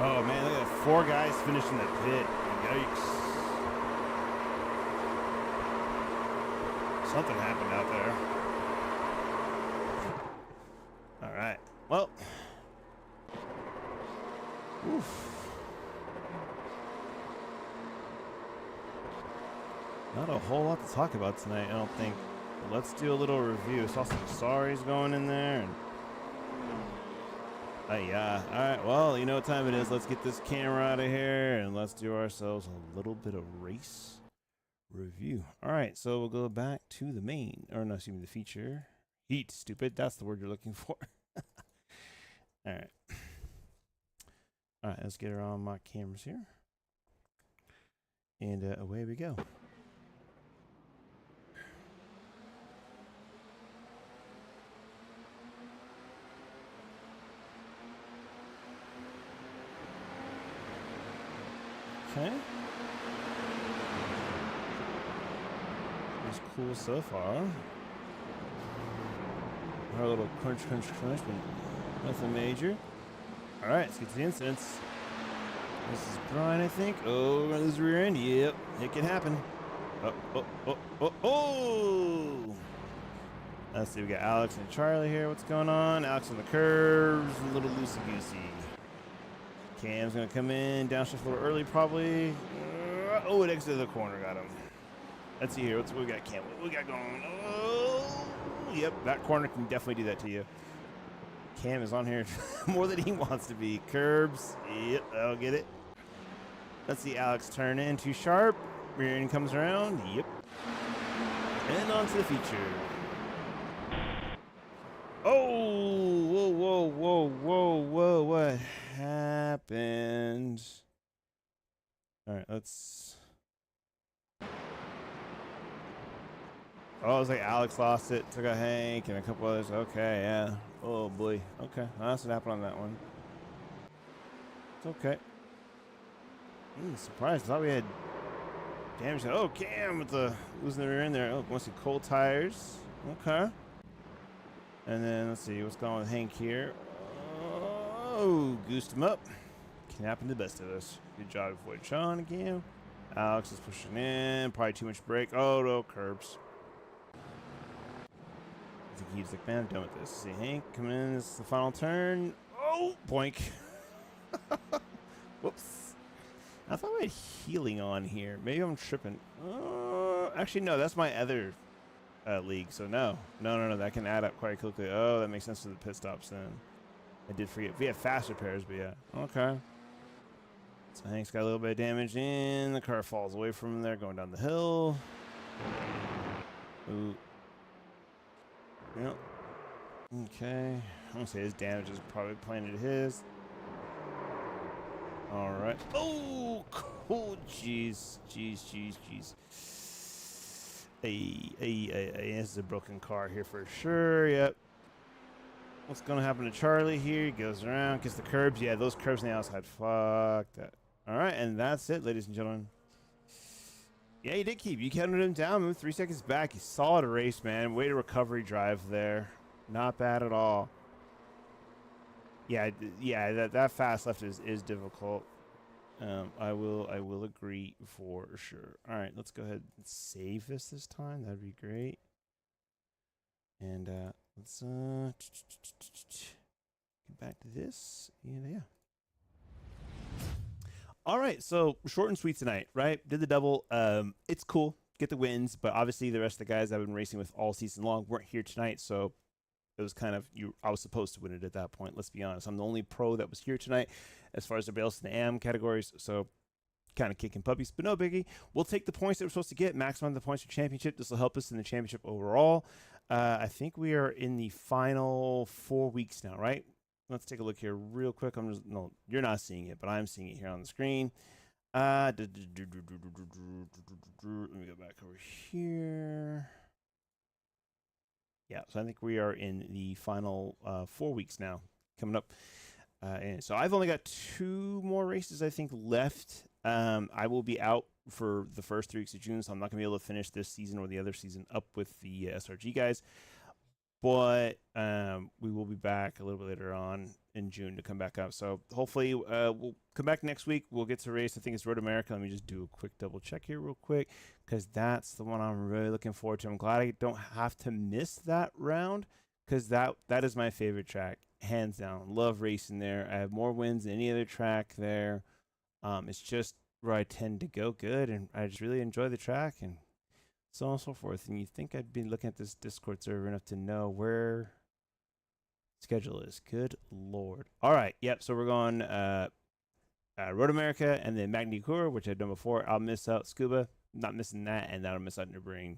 Oh man, look at that. 4 guys finishing the pit. Yikes. Something happened out there. All right. Well. Oof. Not a whole lot to talk about tonight, I don't think. But let's do a little review. Saw some Saris going in there. And yeah. All right. Well, you know what time it is. Let's get this camera out of here and let's do ourselves a little bit of race review. All right. So we'll go back to the main, or no, excuse me, the feature. Heat, stupid. That's the word you're looking for. All right. All right. Let's get her on my cameras here. And away we go. Okay. It's cool so far. Our little crunch, but nothing major. All right, let's get to the incidents. This is Brian, I think. Oh, we're gonna lose the rear end. Yep, it can happen. Oh! Let's see, we got Alex and Charlie here. What's going on? Alex on the curves, a little loosey-goosey. Cam's gonna come in, downshift a little early probably. Oh, it exited the corner, got him. Let's see here, what we got, Cam? What we got going? Oh, yep, that corner can definitely do that to you. Cam is on here more than he wants to be. Curbs, yep, I'll get it. Let's see Alex turn in, too sharp. Rear end comes around, yep. And on to the feature. Oh, whoa, what happened? All right, let's. Oh, it was like Alex lost it, took a Hank and a couple others. Okay, yeah. Oh boy. Okay, well, that's what happened on that one. It's okay. Surprised. I thought we had damage. Oh, Cam with the losing the rear end there. Oh, must be cold tires. Okay. And then let's see what's going on with Hank here. Oh, goosed him up. Can happen to the best of us. Good job avoid Sean again. Alex is pushing in. Probably too much brake. Oh, no, curbs. I think he's like, man, I'm done with this. See Hank coming in. This is the final turn. Oh, boink. Whoops. I thought we had healing on here. Maybe I'm tripping. Actually, no, that's my other league. So no. That can add up quite quickly. Oh, that makes sense for the pit stops then. I did forget. We have fast repairs, but yeah. Okay. So Hank's got a little bit of damage in. The car falls away from there going down the hill. Ooh. Yep. Okay. I'm going to say his damage is probably planted to his. All right. Oh, cool. Jeez. Hey. This is a broken car here for sure. Yep. what's going to happen to Charlie here. He goes around, gets the curbs. Yeah, those curbs on the outside. Fuck that. All right, and that's it, ladies and gentlemen. Yeah, he did keep. You counted him down, moved 3 seconds back. He saw it a race, man. Way to recovery drive there. Not bad at all. Yeah, that fast left is difficult. I will agree for sure. All right, let's go ahead and save this time. That'd be great. And let's get back to this. Yeah. All right, so short and sweet tonight, right? Did the double. It's cool, get the wins, but obviously the rest of the guys I've been racing with all season long weren't here tonight, so it was kind of I was supposed to win it at that point. Let's be honest. I'm the only pro that was here tonight, as far as everybody else in the AM categories. So kind of kicking puppies, but no biggie. We'll take the points that we're supposed to get, maximize the points for championship. This will help us in the championship overall. I think we are in the final 4 weeks now, right? Let's take a look here real quick. No, you're not seeing it, but I'm seeing it here on the screen. Let me go back over here. Yeah, so I think we are in the final 4 weeks now coming up. And so I've only got 2 more races, I think, left. I will be out for the first 3 weeks of June, so I'm not going to be able to finish this season or the other season up with the SRG guys. But we will be back a little bit later on in June to come back up. So hopefully we'll come back next week. We'll get to race. I think it's Road America. Let me just do a quick double check here real quick, because that's the one I'm really looking forward to. I'm glad I don't have to miss that round, because that is my favorite track, hands down. Love racing there. I have more wins than any other track there. It's just where I tend to go good, and I just really enjoy the track and so on and so forth. And you think I'd be looking at this Discord server enough to know where schedule is. Good Lord. All right. Yep. So we're going Road America and then Magny-Cours, which I've done before. I'll miss out Scuba. Not missing that. And that'll miss out Nürburgring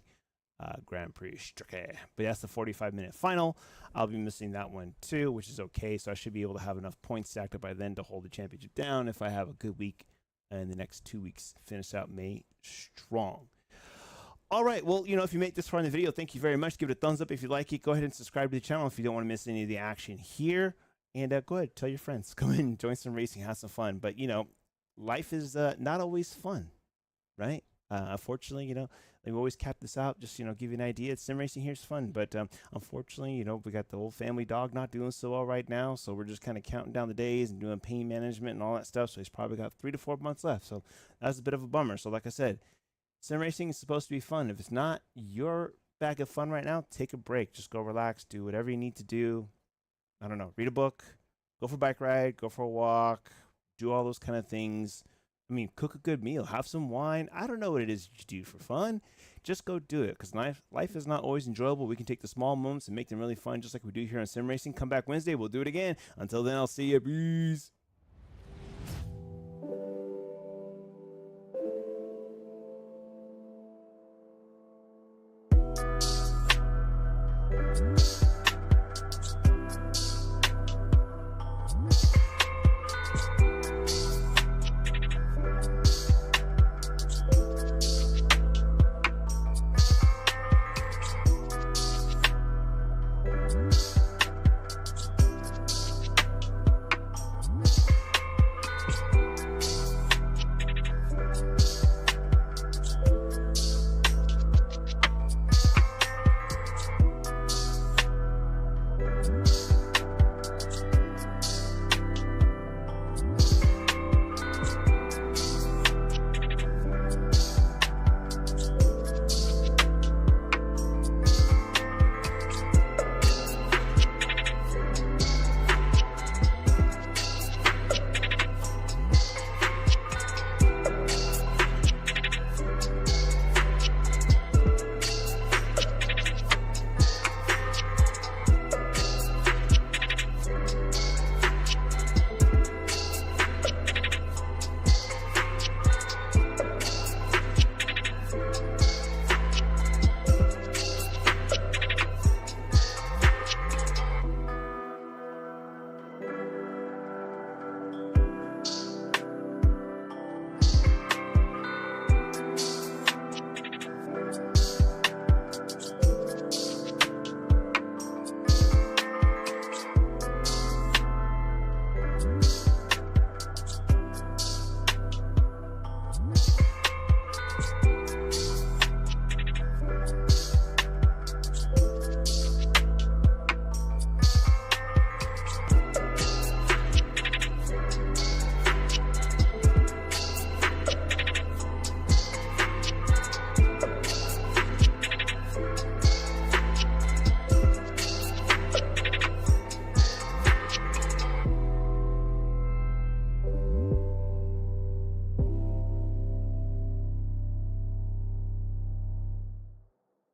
Grand Prix Strecke. But that's the 45-minute final. I'll be missing that one too, which is okay. So I should be able to have enough points stacked up by then to hold the championship down if I have a good week in the next 2 weeks. Finish out May strong. All right, well, if you made this far in the video, thank you very much. Give it a thumbs up if you like it. Go ahead and subscribe to the channel if you don't want to miss any of the action here. And go ahead, tell your friends. Come in, join some racing, have some fun. But, life is not always fun, right? Unfortunately, we always cap this out, just, give you an idea. Sim racing here is fun. But unfortunately, we got the old family dog not doing so well right now. So we're just kind of counting down the days and doing pain management and all that stuff. So he's probably got 3 to 4 months left. So that's a bit of a bummer. So like I said, sim racing is supposed to be fun. If it's not your bag of fun right now, take a break. Just go relax. Do whatever you need to do. I don't know. Read a book. Go for a bike ride. Go for a walk. Do all those kind of things. I mean, cook a good meal. Have some wine. I don't know what it is you do for fun. Just go do it, because life is not always enjoyable. We can take the small moments and make them really fun, just like we do here on sim racing. Come back Wednesday. We'll do it again. Until then, I'll see you. Peace.